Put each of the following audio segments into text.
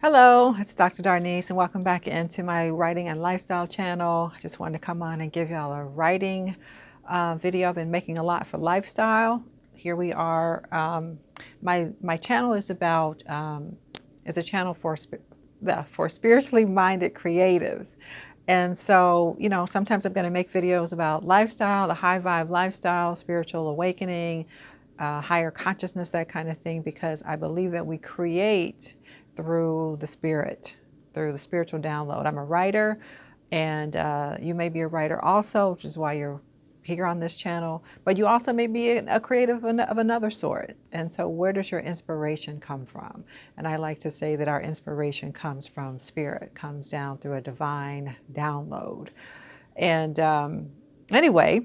Hello, it's Dr. Darnise, and welcome back into my writing and lifestyle channel. I just wanted to come on and give y'all a writing video. I've been making a lot for lifestyle. Here we are. My channel is about is a channel for spiritually minded creatives. And so, sometimes I'm going to make videos about lifestyle, the high vibe lifestyle, spiritual awakening, higher consciousness, that kind of thing, because I believe that we create through the spirit, through the spiritual download. I'm a writer, and you may be a writer also, which is why you're here on this channel, but you also may be a creative of another sort. And so where does your inspiration come from? And I like to say that our inspiration comes from spirit, comes down through a divine download. And anyway,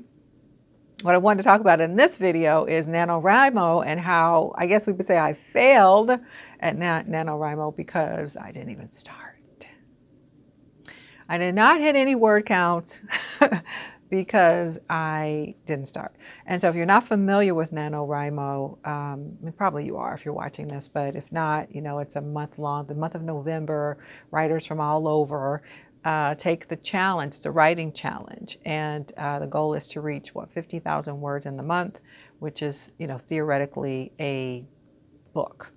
what I wanted to talk about in this video is NaNoWriMo and how, I guess we would say, I failed at NaNoWriMo because I didn't even start. I did not hit any word count because I didn't start. And so if you're not familiar with NaNoWriMo, probably you are if you're watching this, but if not, it's a month long, the month of November, writers from all over take the challenge, the writing challenge, and the goal is to reach 50,000 words in the month, which is theoretically a book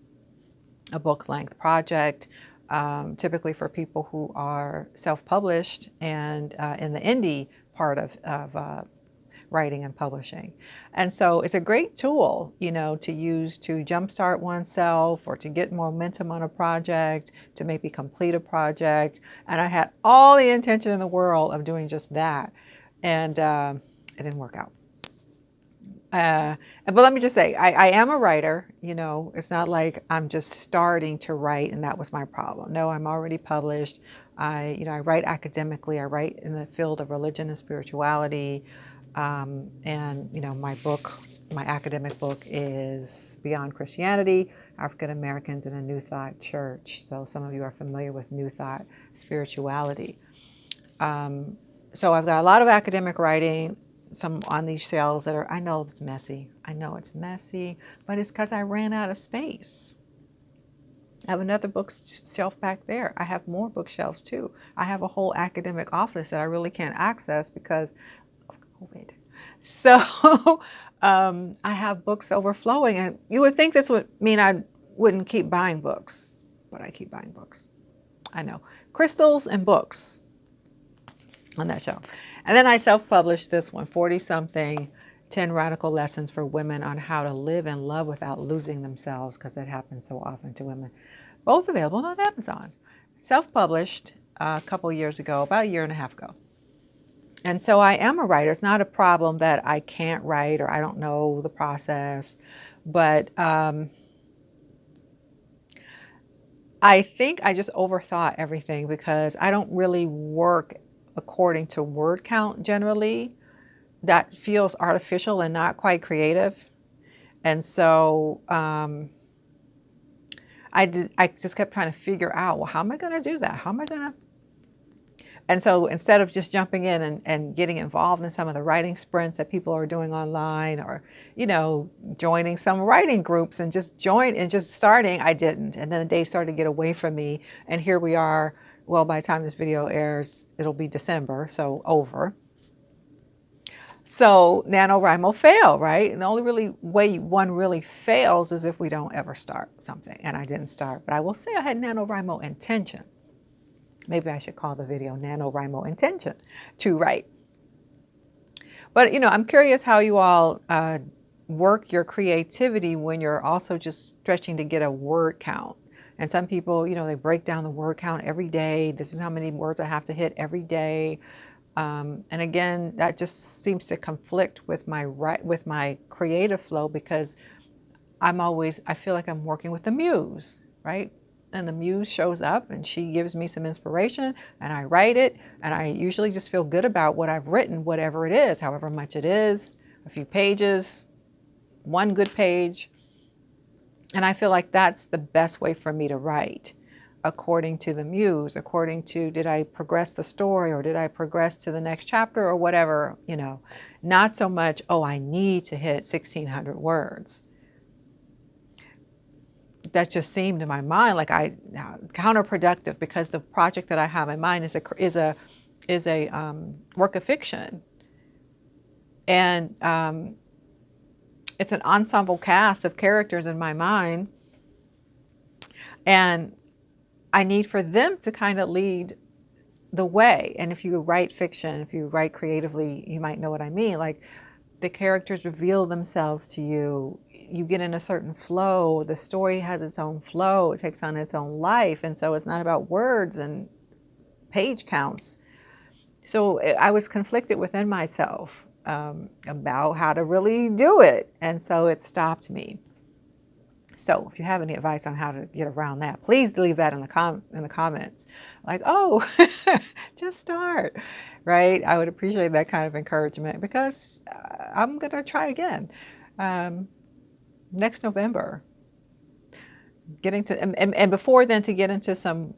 length project, typically for people who are self-published and in the indie part of writing and publishing. And so it's a great tool, to use to jumpstart oneself or to get momentum on a project, to maybe complete a project. And I had all the intention in the world of doing just that. And it didn't work out. But let me just say, I am a writer. It's not like I'm just starting to write and that was my problem. No, I'm already published. I write academically. I write in the field of religion and spirituality. And my academic book is Beyond Christianity, African Americans in a New Thought Church. So some of you are familiar with New Thought spirituality. So I've got a lot of academic writing, some on these shelves that I know it's messy. I know it's messy, but it's because I ran out of space. I have another bookshelf back there. I have more bookshelves too. I have a whole academic office that I really can't access because COVID. So I have books overflowing, and you would think this would mean I wouldn't keep buying books, but I keep buying books. I know. Crystals and books on that shelf. And then I self-published this one, 40-something, 10 Radical Lessons for Women on How to Live and Love Without Losing Themselves, because it happens so often to women. Both available on Amazon. Self-published a couple years ago, about a year and a half ago. And so I am a writer. It's not a problem that I can't write or I don't know the process, but I think I just overthought everything because I don't really work according to word count generally. That feels artificial and not quite creative. And so I just kept trying to figure out, well, how am I going to do that? How am I going to? And so instead of just jumping in and getting involved in some of the writing sprints that people are doing online, or, joining some writing groups and just starting, I didn't. And then the day started to get away from me. And here we are. Well, by the time this video airs, it'll be December, so over. So NaNoWriMoFail, right? And the only really way one really fails is if we don't ever start something. And I didn't start, but I will say I had NaNoWriMo intention. Maybe I should call the video NaNoWriMo Intention to write. But, I'm curious how you all work your creativity when you're also just stretching to get a word count. And some people, they break down the word count every day. This is how many words I have to hit every day. And again, that just seems to conflict with my creative flow because I feel like I'm working with the muse, right? And the muse shows up and she gives me some inspiration and I write it, and I usually just feel good about what I've written, whatever it is, however much it is, a few pages, one good page. And I feel like that's the best way for me to write, according to the muse, according to, did I progress the story or did I progress to the next chapter or whatever, not so much, oh, I need to hit 1,600 words. that just seemed in my mind like counterproductive, because the project that I have in mind is a work of fiction, and it's an ensemble cast of characters in my mind, and I need for them to kind of lead the way. And if you write fiction, if you write creatively, you might know what I mean. Like, the characters reveal themselves to you. You get in a certain flow. The story has its own flow. It takes on its own life. And so it's not about words and page counts. So I was conflicted within myself about how to really do it. And so it stopped me. So if you have any advice on how to get around that, please leave that in the comments. Like, oh, just start, right? I would appreciate that kind of encouragement, because I'm going to try again next November. Getting to and before then, to get into some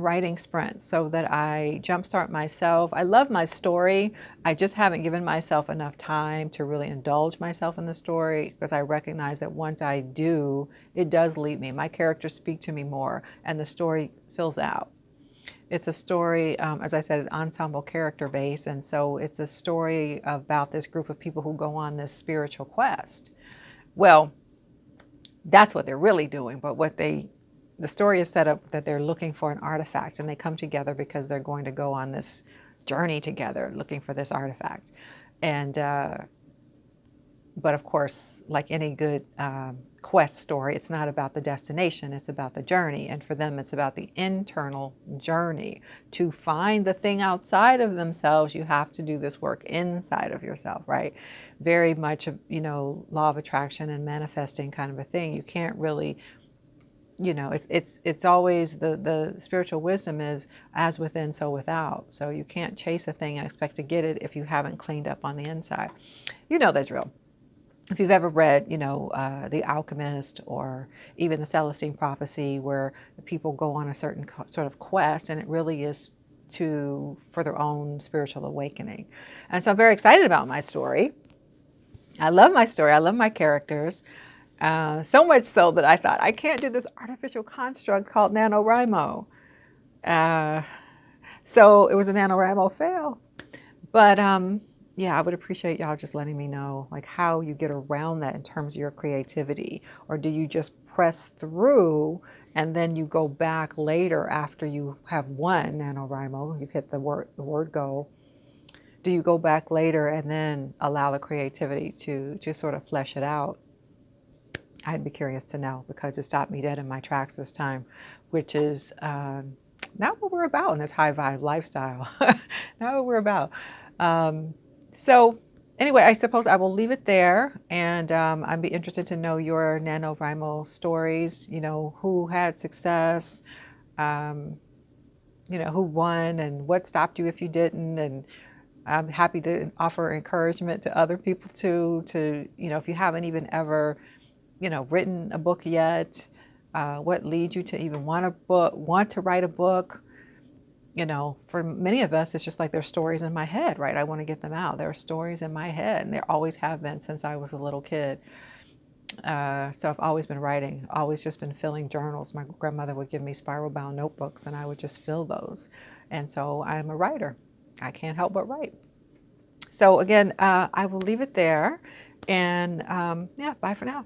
writing sprints so that I jumpstart myself. I love my story. I just haven't given myself enough time to really indulge myself in the story, because I recognize that once I do, it does lead me. My characters speak to me more, and the story fills out. It's a story, as I said, an ensemble character base, and so it's a story about this group of people who go on this spiritual quest. Well, that's what they're really doing, but the story is set up that they're looking for an artifact, and they come together because they're going to go on this journey together looking for this artifact. And but of course, like any good quest story, it's not about the destination, it's about the journey. And for them, it's about the internal journey. To find the thing outside of themselves, you have to do this work inside of yourself, right? Very much, law of attraction and manifesting kind of a thing. You can't really, it's always the spiritual wisdom is as within, so without. So you can't chase a thing and expect to get it if you haven't cleaned up on the inside. You know the drill. If you've ever read, The Alchemist, or even the Celestine Prophecy, where the people go on a certain sort of quest, and it really is for their own spiritual awakening. And so I'm very excited about my story. I love my story. I love my characters. So much so that I thought, I can't do this artificial construct called NaNoWriMo. So it was a NaNoWriMo fail. But yeah, I would appreciate y'all just letting me know, like, how you get around that in terms of your creativity. Or do you just press through and then you go back later after you have won NaNoWriMo, you've hit the word go? Do you go back later and then allow the creativity to sort of flesh it out? I'd be curious to know, because it stopped me dead in my tracks this time, which is not what we're about in this high vibe lifestyle. Not what we're about. So anyway, I suppose I will leave it there, and I'd be interested to know your NaNoWriMo stories, who had success, who won, and what stopped you if you didn't. And I'm happy to offer encouragement to other people too, if you haven't even ever, written a book yet, what leads you to even want to write a book. For many of us, it's just like there's stories in my head, right? I want to get them out. There are stories in my head, and there always have been since I was a little kid. So I've always been writing, always just been filling journals. My grandmother would give me spiral bound notebooks, and I would just fill those. And so I'm a writer. I can't help but write. So again, I will leave it there, and yeah, bye for now.